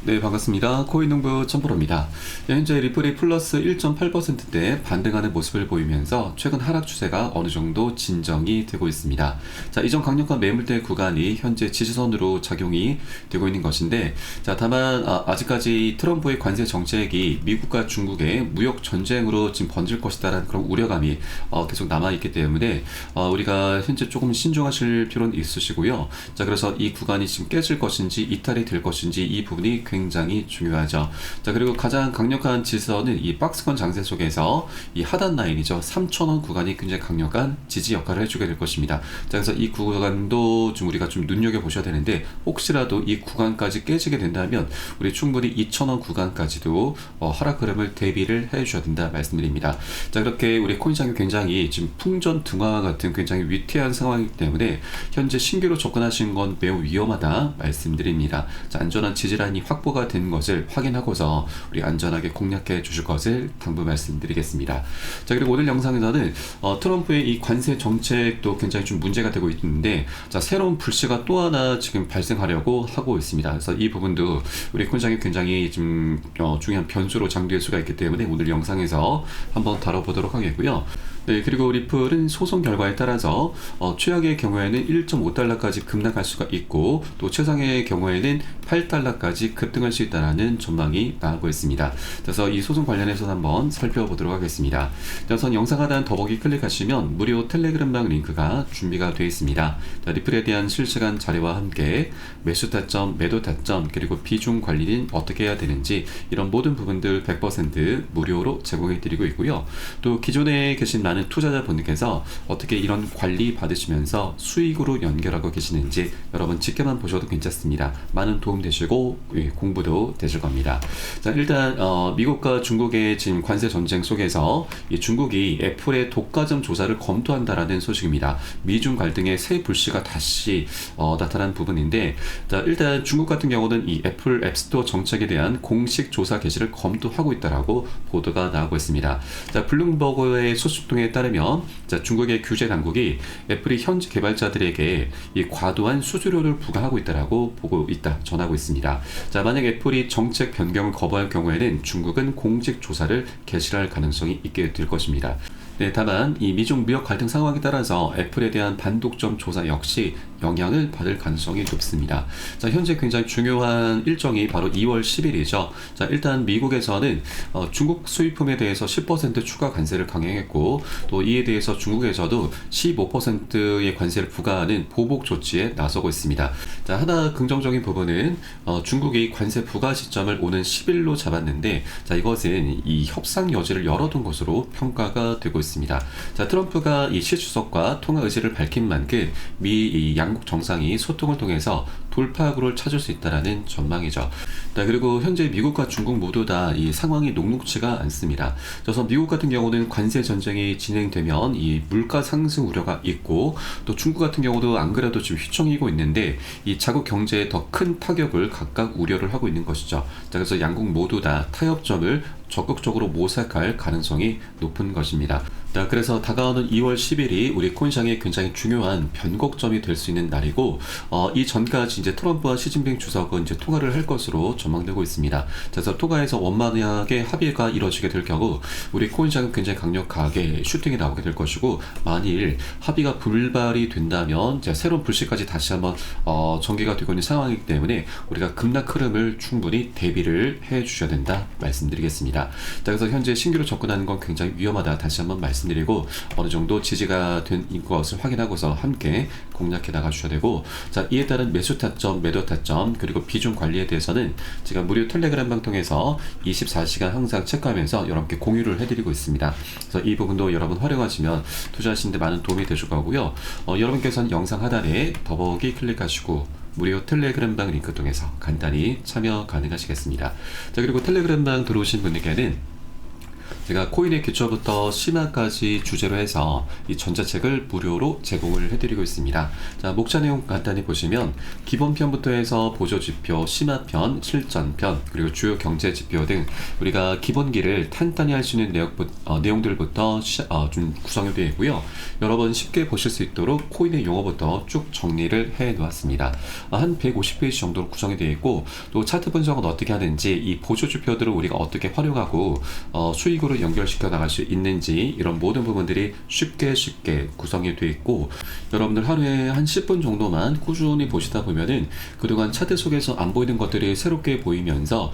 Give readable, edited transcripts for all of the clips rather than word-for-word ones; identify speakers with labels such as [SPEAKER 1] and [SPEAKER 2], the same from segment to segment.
[SPEAKER 1] 네, 반갑습니다. 코인농부 천프로입니다. 현재 리플이 플러스 1.8%대 반등하는 모습을 보이면서 최근 하락 추세가 어느 정도 진정이 되고 있습니다. 자, 이전 강력한 매물대 구간이 현재 지지선으로 작용이 되고 있는 것인데, 자, 다만 아직까지 트럼프의 관세 정책이 미국과 중국의 무역 전쟁으로 지금 번질 것이다라는 그런 우려감이 계속 남아 있기 때문에 우리가 현재 조금 신중하실 필요는 있으시고요. 자, 그래서 이 구간이 지금 깨질 것인지 이탈이 될 것인지 이 부분이 굉장히 중요하죠. 자, 그리고 가장 강력한 지지선은 이 박스권 장세 속에서 이 하단 라인이죠. 3,000원 구간이 굉장히 강력한 지지 역할을 해주게 될 것입니다. 자, 그래서 이 구간도 좀 우리가 좀 눈여겨 보셔야 되는데, 혹시라도 이 구간까지 깨지게 된다면 우리 충분히 2,000원 구간까지도 하락 흐름을 대비를 해 주셔야 된다 말씀드립니다. 자, 그렇게 우리 코인 시장이 굉장히 지금 풍전등화와 같은 굉장히 위태한 상황이기 때문에 현재 신규로 접근하시는 건 매우 위험하다 말씀드립니다. 자, 안전한 지지라인이 확보가 된 것을 확인하고서 우리 안전하게 공략해 주실 것을 당부 말씀드리겠습니다. 자, 그리고 오늘 영상에서는 트럼프의 이 관세 정책도 굉장히 좀 문제가 되고 있는데, 자, 새로운 불씨가 또 하나 지금 발생하려고 하고 있습니다. 그래서 이 부분도 우리 코인시장이 굉장히 좀 중요한 변수로 작용될 수가 있기 때문에 오늘 영상에서 한번 다뤄보도록 하겠고요. 네, 그리고 리플은 소송 결과에 따라서 최악의 경우에는 1.5달러까지 급락할 수가 있고, 또 최상의 경우에는 8달러까지 급등할 수 있다는 전망이 나오고 있습니다. 그래서 이 소송 관련해서 한번 살펴보도록 하겠습니다. 우선 영상 하단 더보기 클릭하시면 무료 텔레그램방 링크가 준비가 되어 있습니다. 자, 리플에 대한 실시간 자료와 함께 매수 타점, 매도 타점, 그리고 비중 관리는 어떻게 해야 되는지 이런 모든 부분들 100% 무료로 제공해 드리고 있고요. 또 기존에 계신 많은 투자자분들께서 어떻게 이런 관리 받으시면서 수익으로 연결하고 계시는지 여러분 지켜만 보셔도 괜찮습니다. 많은 도움 되시고 공부도 되실 겁니다. 자, 일단 미국과 중국의 지금 관세 전쟁 속에서 이 중국이 애플의 독과점 조사를 검토한다라는 소식입니다. 미중 갈등의 새 불씨가 다시 나타난 부분인데, 자, 일단 중국 같은 경우는 이 애플 앱스토어 정책에 대한 공식 조사 개시를 검토하고 있다라고 보도가 나오고 있습니다. 자, 블룸버그의 소식통에 따르면, 자, 중국의 규제 당국이 애플이 현지 개발자들에게 이 과도한 수수료를 부과하고 있다라고 보고 있다 전하고 있습니다. 자, 만약 애플이 정책 변경을 거부할 경우에는 중국은 공식 조사를 개시할 가능성이 있게 될 것입니다. 네, 다만 이 미중 무역 갈등 상황에 따라서 애플에 대한 반독점 조사 역시 영향을 받을 가능성이 높습니다. 자, 현재 굉장히 중요한 일정이 바로 2월 10일이죠. 자, 일단 미국에서는 중국 수입품에 대해서 10% 추가 관세를 강행했고, 또 이에 대해서 중국에서도 15%의 관세를 부과하는 보복 조치에 나서고 있습니다. 자, 하나 긍정적인 부분은 중국이 관세 부과 시점을 오는 10일로 잡았는데, 자, 이것은 이 협상 여지를 열어둔 것으로 평가가 되고 있습니다. 자, 트럼프가 이 시 주석과 통화 의지를 밝힌 만큼 미 양국 정상이 소통을 통해서 돌파구를 찾을 수 있다라는 전망이죠. 자, 그리고 현재 미국과 중국 모두 다 이 상황이 녹록치가 않습니다. 그래서 미국 같은 경우는 관세 전쟁이 진행되면 이 물가 상승 우려가 있고, 또 중국 같은 경우도 안 그래도 지금 휘청이고 있는데 이 자국 경제에 더 큰 타격을 각각 우려를 하고 있는 것이죠. 자, 그래서 양국 모두 다 타협점을 적극적으로 모색할 가능성이 높은 것입니다. 자, 그래서 다가오는 2월 10일이 우리 코인시장에 굉장히 중요한 변곡점이 될 수 있는 날이고, 이 전까지 이제 트럼프와 시진핑 주석은 이제 통화를 할 것으로 전망되고 있습니다. 그래서 통화에서 원만하게 합의가 이루어지게 될 경우 우리 코인시장은 굉장히 강력하게 슈팅이 나오게 될 것이고, 만일 합의가 불발이 된다면 이제 새로운 불씨까지 다시 한번 전개가 되고 있는 상황이기 때문에 우리가 급락 흐름을 충분히 대비를 해 주셔야 된다 말씀드리겠습니다. 자, 그래서 현재 신규로 접근하는 건 굉장히 위험하다 다시 한번 말씀드리고, 어느 정도 지지가 된 것을 확인하고서 함께 공략해 나가 주셔야 되고, 자, 이에 따른 매수 타점, 매도 타점, 그리고 비중 관리에 대해서는 제가 무료 텔레그램방 통해서 24시간 항상 체크하면서 여러분께 공유를 해드리고 있습니다. 그래서 이 부분도 여러분 활용하시면 투자하시는 데 많은 도움이 되실 거고요. 여러분께서는 영상 하단에 더보기 클릭하시고 무료 텔레그램방 링크 통해서 간단히 참여 가능하시겠습니다. 자, 그리고 텔레그램방 들어오신 분들께는 제가 코인의 기초부터 심화까지 주제로 해서 이 전자책을 무료로 제공을 해드리고 있습니다. 자, 목차 내용 간단히 보시면 기본편부터 해서 보조지표, 심화편, 실전편, 그리고 주요 경제지표 등 우리가 기본기를 탄탄히 할 수 있는 내용들부터 좀 구성이 되어 있고요. 여러분 쉽게 보실 수 있도록 코인의 용어부터 쭉 정리를 해 놓았습니다. 한 150페이지 정도로 구성이 되어 있고, 또 차트 분석은 어떻게 하는지, 이 보조지표들을 우리가 어떻게 활용하고 수익으로 연결시켜 나갈 수 있는지, 이런 모든 부분들이 쉽게 구성이 되어 있고, 여러분들 하루에 한 10분 정도만 꾸준히 보시다 보면은 그동안 차트 속에서 안 보이는 것들이 새롭게 보이면서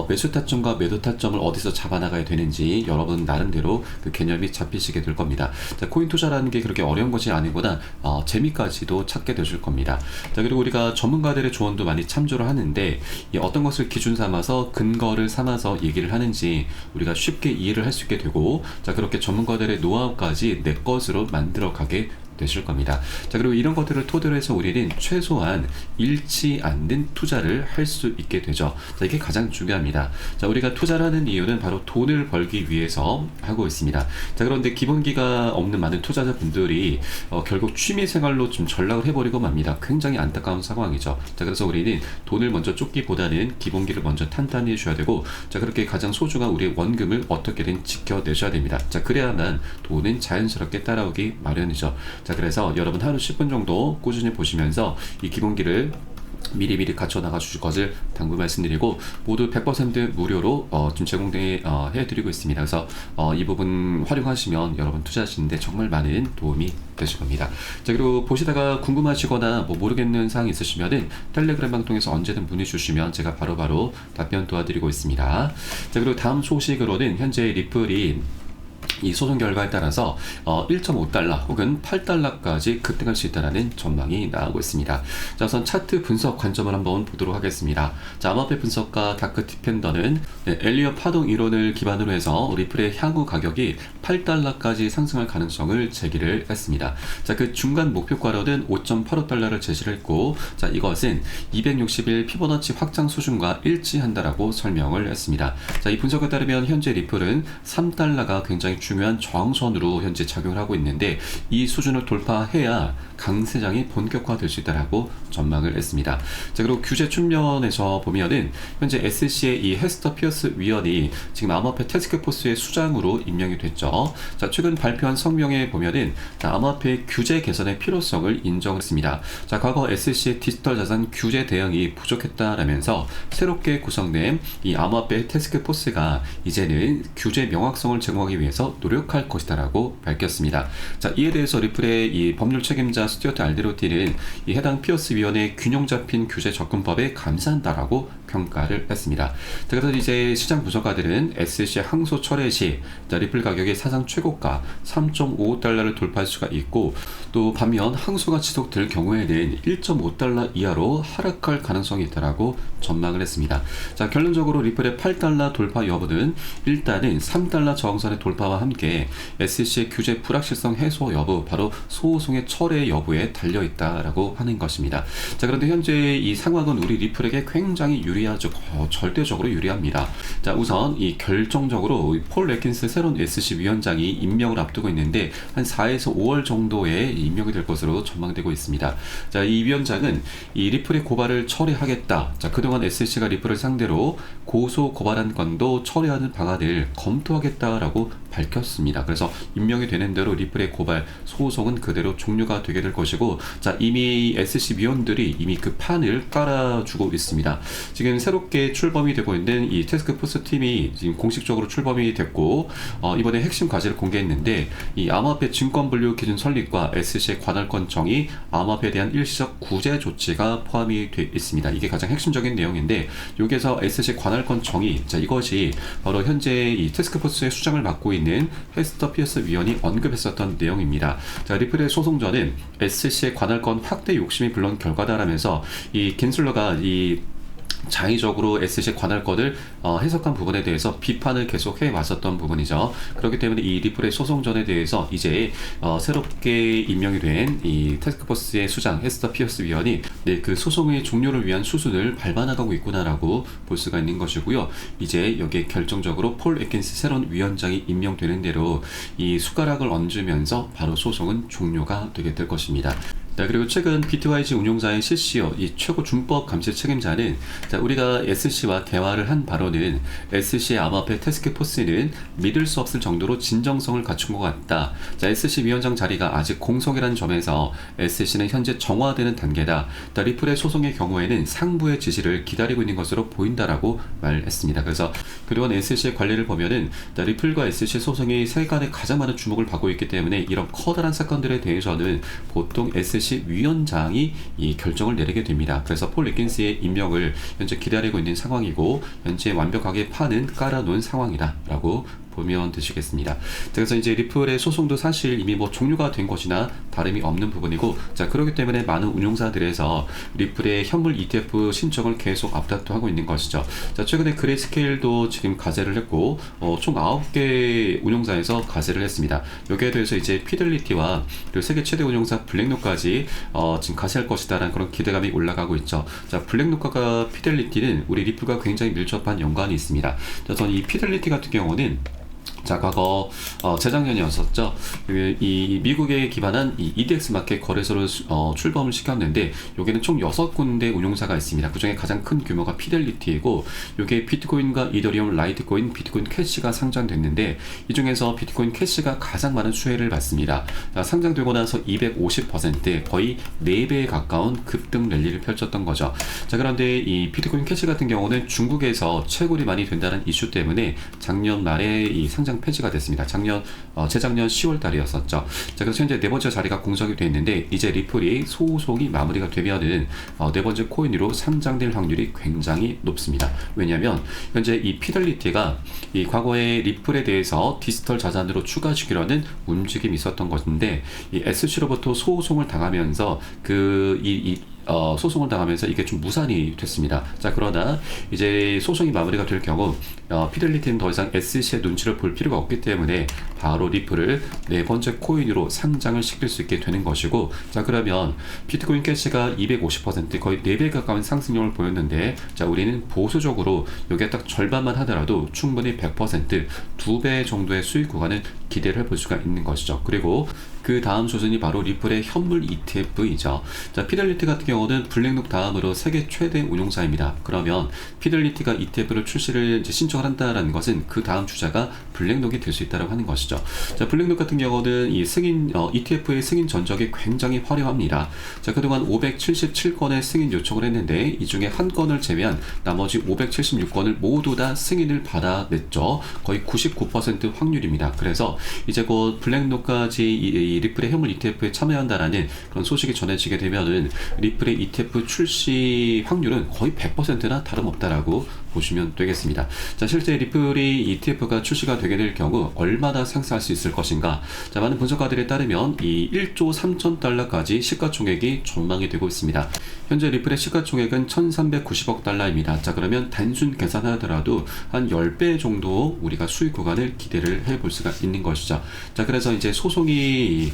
[SPEAKER 1] 매수 타점과 매도 타점을 어디서 잡아나가야 되는지 여러분 나름대로 그 개념이 잡히시게 될 겁니다. 자, 코인 투자라는 게 그렇게 어려운 것이 아니구나, 재미까지도 찾게 되실 겁니다. 자, 그리고 우리가 전문가들의 조언도 많이 참조를 하는데, 이 어떤 것을 기준 삼아서 근거를 삼아서 얘기를 하는지 우리가 쉽게 이해를 할 수 있게 되고, 자, 그렇게 전문가들의 노하우까지 내 것으로 만들어 가게 되실 겁니다. 자, 그리고 이런 것들을 토대로 해서 우리는 최소한 잃지 않는 투자를 할 수 있게 되죠. 자, 이게 가장 중요합니다. 자, 우리가 투자를 하는 이유는 바로 돈을 벌기 위해서 하고 있습니다. 자, 그런데 기본기가 없는 많은 투자자분들이 결국 취미 생활로 좀 전락을 해버리고 맙니다. 굉장히 안타까운 상황이죠. 자, 그래서 우리는 돈을 먼저 쫓기보다는 기본기를 먼저 탄탄히 해줘야 되고, 자, 그렇게 가장 소중한 우리의 원금을 어떻게든 지켜내셔야 됩니다. 자, 그래야만 돈은 자연스럽게 따라오기 마련이죠. 자, 그래서 여러분 하루 10분 정도 꾸준히 보시면서 이 기본기를 미리미리 갖춰 나가 주실 것을 당부 말씀드리고, 모두 100% 무료로 지금 제공해드리고 있습니다. 그래서 이 부분 활용하시면 여러분 투자하시는데 정말 많은 도움이 되실 겁니다. 자, 그리고 보시다가 궁금하시거나 뭐 모르겠는 사항이 있으시면은 텔레그램 방통해서 언제든 문의 주시면 제가 바로바로 답변 도와드리고 있습니다. 자, 그리고 다음 소식으로는 현재 리플이 이 소송 결과에 따라서 1.5달러 혹은 8달러까지 급등할 수 있다는 전망이 나오고 있습니다. 자, 우선 차트 분석 관점을 한번 보도록 하겠습니다. 자, 암호화폐 분석가 다크 디펜더는 엘리엇 파동 이론을 기반으로 해서 리플의 향후 가격이 8달러까지 상승할 가능성을 제기를 했습니다. 자, 그 중간 목표가로는 5.85달러를 제시를 했고, 자, 이것은 260일 피보나치 확장 수준과 일치한다라고 설명을 했습니다. 자, 이 분석에 따르면 현재 리플은 3달러가 굉장히 중요한 저항선으로 현재 작용을 하고 있는데, 이 수준을 돌파해야 강세장이 본격화될 수 있다라고 전망을 했습니다. 자, 그리고 규제 측면에서 보면은 현재 SC의 이 헤스터 피어스 위원이 지금 암호화폐 태스크포스의 수장으로 임명이 됐죠. 자, 최근 발표한 성명에 보면은 암호화폐 규제 개선의 필요성을 인정했습니다. 자, 과거 SC의 디지털 자산 규제 대응이 부족했다라면서 새롭게 구성된 이 암호화폐 태스크포스가 이제는 규제 명확성을 제공하기 위해서 노력할 것이다라고 밝혔습니다. 자, 이에 대해서 리플의 이 법률 책임자 스튜어트 알데로티는 이 해당 피어스 위원의 균형 잡힌 규제 접근법에 감사한다라고 평가를 했습니다. 자, 그래서 이제 시장 분석가들은 SC 항소 철회 시 리플 가격의 사상 최고가 3.55달러를 돌파할 수가 있고, 또 반면 항소가 지속될 경우에는 1.5달러 이하로 하락할 가능성이 있다라고 전망을 했습니다. 자, 결론적으로 리플의 8달러 돌파 여부는 일단은 3달러 저항선의 돌파와 함께 SC의 규제 불확실성 해소 여부, 바로 소송의 철회 여부에 달려 있다라고 하는 것입니다. 자, 그런데 현재 이 상황은 우리 리플에게 굉장히 유리하죠. 절대적으로 유리합니다. 자, 우선 이 결정적으로 폴 레킨스 새로운 SC 위원장이 임명을 앞두고 있는데 한 4에서 5월 정도에 임명이 될 것으로 전망되고 있습니다. 자, 이 위원장은 이 리플의 고발을 처리하겠다. 자, 그동안 SC가 리플을 상대로 고소 고발한 건도 처리하는 방안을 검토하겠다라고 밝혔습니다. 그래서 임명이 되는 대로 리플의 고발 소송은 그대로 종료가 되게 될 것이고, 자, 이미 SC 위원들이 이미 그 판을 깔아주고 있습니다. 지금 새롭게 출범이 되고 있는 이 태스크포스 팀이 지금 공식적으로 출범이 됐고, 이번에 핵심 과제를 공개했는데, 이 암호화폐 증권 분류 기준 설립과 SC의 관할권 정의, 암호화폐에 대한 일시적 구제 조치가 포함이 되어 있습니다. 이게 가장 핵심적인 내용인데, 여기에서 SC 관할권 정의, 자, 이것이 바로 현재 이 태스크포스의 수장을 맡고 있는 헤스터 피어스 위원이 언급했었던 내용입니다. 자, 리플의 소송전은 SC의 관할권 확대 욕심이 불러온 결과다라면서 이 겐슬러가 이 자의적으로 SC 관할권을 해석한 부분에 대해서 비판을 계속 해왔었던 부분이죠. 그렇기 때문에 이 리플의 소송전에 대해서 이제 새롭게 임명이 된 이 태스크포스의 수장 헤스터 피어스 위원이 그 소송의 종료를 위한 수순을 밟아나가고 있구나라고 볼 수가 있는 것이고요. 이제 여기에 결정적으로 폴 애킨스 새로운 위원장이 임명되는 대로 이 숟가락을 얹으면서 바로 소송은 종료가 되게 될 것입니다. 자, 그리고 최근 비트와이즈 운용사의 CCO, 이 최고 준법 감시 책임자는 우리가 SC와 대화를 한 바로는 SC의 암호화폐 태스크포스는 믿을 수 없을 정도로 진정성을 갖춘 것 같다. 자, SC 위원장 자리가 아직 공석이라는 점에서 SC는 현재 정화되는 단계다. 리플의 소송의 경우에는 상부의 지시를 기다리고 있는 것으로 보인다라고 말했습니다. 그래서 그동안 SC의 관리를 보면은 리플과 SC 소송이 세간에 가장 많은 주목을 받고 있기 때문에 이런 커다란 사건들에 대해서는 보통 SC 위원장이 이 결정을 내리게 됩니다. 그래서 폴 애킨스의 임명을 현재 기다리고 있는 상황이고 현재 완벽하게 판은 깔아놓은 상황이다라고 보면 되시겠습니다. 그래서 이제 리플의 소송도 사실 이미 종료가 된 것이나 다름이 없는 부분이고, 자, 그렇기 때문에 많은 운용사들에서 리플의 현물 ETF 신청을 계속 앞다투하고 있는 것이죠. 자, 최근에 그레이스케일도 지금 가세를 했고, 총 9개 운용사에서 가세를 했습니다. 여기에 대해서 이제 피델리티와 그리고 세계 최대 운용사 블랙로까지 지금 가세할 것이다라는 그런 기대감이 올라가고 있죠. 자, 블랙로카가 피델리티는 우리 리플과 굉장히 밀접한 연관이 있습니다. 그래서 이 피델리티 같은 경우는 자, 과거 재작년이었었죠. 이 미국에 기반한 이 EDX 마켓 거래소를 출범을 시켰는데 여기는 총 6군데 운용사가 있습니다. 그중에 가장 큰 규모가 피델리티이고 여기에 비트코인과 이더리움, 라이트코인, 비트코인 캐시가 상장됐는데 이 중에서 비트코인 캐시가 가장 많은 수혜를 받습니다. 자, 상장되고 나서 250% 거의 4배에 가까운 급등 랠리를 펼쳤던 거죠. 자, 그런데 이 비트코인 캐시 같은 경우는 중국에서 채굴이 많이 된다는 이슈 때문에 작년 말에 이 상장 폐지가 됐습니다. 재작년 10월 달이었었죠. 자, 그래서 현재 네 번째 자리가 공석이 되어 있는데 이제 리플이 소송이 마무리가 되면은 네 번째 코인으로 상장될 확률이 굉장히 높습니다. 왜냐하면 현재 이 피델리티가 이 과거에 리플에 대해서 디지털 자산으로 추가시키려는 움직임이 있었던 것인데 이 SC로부터 소송을 당하면서 소송을 당하면서 이게 좀 무산이 됐습니다. 자, 그러나 이제 소송이 마무리가 될 경우 피델리티는 더 이상 SC의 눈치를 볼 필요가 없기 때문에 바로 리플을 네 번째 코인으로 상장을 시킬 수 있게 되는 것이고, 자, 그러면 비트코인 캐시가 250% 거의 4배 가까운 상승률을 보였는데, 자, 우리는 보수적으로 여기에 딱 절반만 하더라도 충분히 100% 2배 정도의 수익 구간을 기대를 해볼 수가 있는 것이죠. 그리고 그 다음 수준이 바로 리플의 현물 ETF이죠. 자, 피델리티 같은 경우는 블랙록 다음으로 세계 최대 운용사입니다. 그러면 피델리티가 ETF를 출시를 이제 신청을 한다라는 것은 그 다음 주자가 블랙록이 될 수 있다고 하는 것이죠. 자, 블랙록 같은 경우는 이 ETF의 승인 전적이 굉장히 화려합니다. 자, 그동안 577건의 승인 요청을 했는데 이 중에 한 건을 제외한 나머지 576건을 모두 다 승인을 받아냈죠. 거의 99% 확률입니다. 그래서 이제 곧 블랙록까지 이 리플의 현물 ETF에 참여한다라는 그런 소식이 전해지게 되면은 리플의 ETF 출시 확률은 거의 100%나 다름없다라고 보시면 되겠습니다. 자, 실제 리플이 ETF가 출시가 되게 될 경우 얼마나 상승할 수 있을 것인가? 자, 많은 분석가들에 따르면 이 1조 3천 달러까지 시가총액이 전망이 되고 있습니다. 현재 리플의 시가총액은 1,390억 달러입니다. 자, 그러면 단순 계산하더라도 한 10배 정도 우리가 수익 구간을 기대를 해볼 수가 있는 것이죠. 자, 그래서 이제 소송의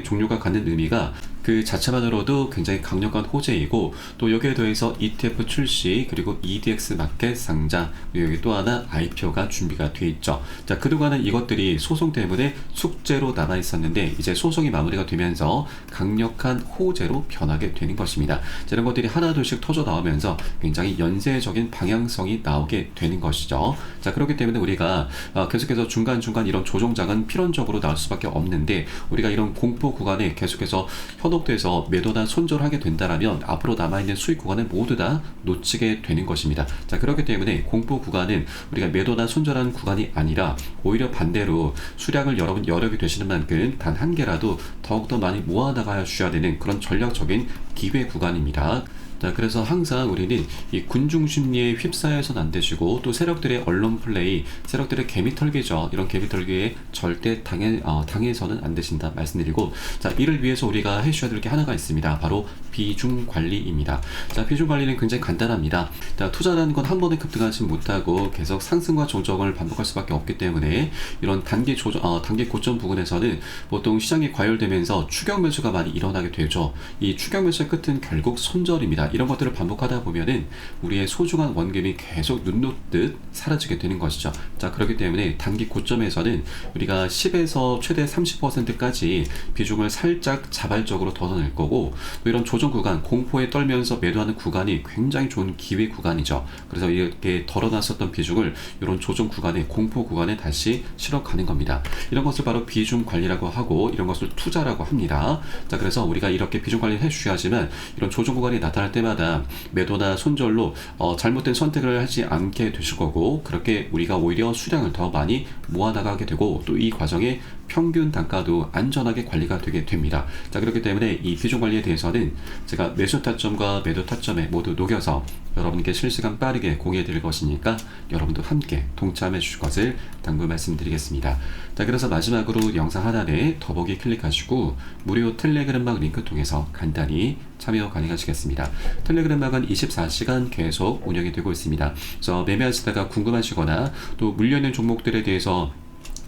[SPEAKER 1] 종료가 갖는 의미가 그 자체만으로도 굉장히 강력한 호재이고, 또 여기에 더해서 ETF 출시 그리고 EDX 마켓 상장, 여기 또 하나 IPO가 준비가 되어 있죠. 자, 그동안은 이것들이 소송 때문에 숙제로 남아 있었는데 이제 소송이 마무리가 되면서 강력한 호재로 변하게 되는 것입니다. 자, 이런 것들이 하나둘씩 터져 나오면서 굉장히 연쇄적인 방향성이 나오게 되는 것이죠. 자, 그렇기 때문에 우리가 계속해서 중간중간 이런 조정장은 필연적으로 나올 수밖에 없는데, 우리가 이런 공포 구간에 계속해서 현혹돼서 매도나 손절하게 된다라면 앞으로 남아있는 수익 구간을 모두 다 놓치게 되는 것입니다. 자, 그렇기 때문에 공포 구간은 우리가 매도나 손절하는 구간이 아니라 오히려 반대로 수량을 여력이 되시는 만큼 단 한 개라도 더욱더 많이 모아나가야 주셔야 되는 그런 전략적인 기회 구간입니다. 자, 그래서 항상 우리는 이 군중 심리에 휩싸여서는 안 되시고, 또 세력들의 언론 플레이, 세력들의 개미털기죠. 이런 개미털기에 절대 당해서는 안 되신다 말씀드리고, 자, 이를 위해서 우리가 해주셔야 될 게 하나가 있습니다. 바로 비중 관리입니다. 자, 비중 관리는 굉장히 간단합니다. 자, 투자라는 건 한 번에 급등하지 못하고 계속 상승과 조정을 반복할 수밖에 없기 때문에 이런 단기 고점 부근에서는 보통 시장이 과열되면서 추격 매수가 많이 일어나게 되죠. 이 추격 매수의 끝은 결국 손절입니다. 이런 것들을 반복하다 보면은 우리의 소중한 원금이 계속 눈 녹듯 사라지게 되는 것이죠. 자, 그렇기 때문에 단기 고점에서는 우리가 10에서 최대 30%까지 비중을 살짝 자발적으로 걷어낼 거고, 또 이런 조정 구간, 공포에 떨면서 매도하는 구간이 굉장히 좋은 기회 구간이죠. 그래서 이렇게 덜어놨었던 비중을 이런 조정 구간에, 공포 구간에 다시 실어가는 겁니다. 이런 것을 바로 비중 관리라고 하고, 이런 것을 투자라고 합니다. 자, 그래서 우리가 이렇게 비중 관리를 해주셔야지만 이런 조정 구간이 나타날 때마다 매도나 손절로 잘못된 선택을 하지 않게 되실 거고, 그렇게 우리가 오히려 수량을 더 많이 모아나가게 되고, 또 이 과정에 평균 단가도 안전하게 관리가 되게 됩니다. 자, 그렇기 때문에 이 비중 관리에 대해서는 제가 매수 타점과 매도 타점에 모두 녹여서 여러분께 실시간 빠르게 공유해 드릴 것이니까 여러분도 함께 동참해 주실 것을 당부 말씀드리겠습니다. 자, 그래서 마지막으로 영상 하단에 더보기 클릭하시고 무료 텔레그램막 링크 통해서 간단히 참여 가능하시겠습니다. 텔레그램막은 24시간 계속 운영이 되고 있습니다. 그래서 매매하시다가 궁금하시거나 또 물려있는 종목들에 대해서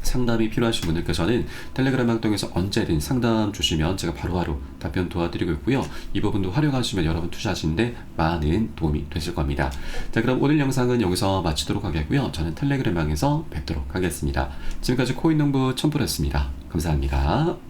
[SPEAKER 1] 상담이 필요하신 분들께서는 텔레그램 통해서 언제든 상담 주시면 제가 바로바로 답변 도와드리고 있고요. 이 부분도 활용하시면 여러분 투자하시는데 많은 도움이 되실 겁니다. 자, 그럼 오늘 영상은 여기서 마치도록 하겠고요. 저는 텔레그램방에서 뵙도록 하겠습니다. 지금까지 코인농부 첨프였습니다. 감사합니다.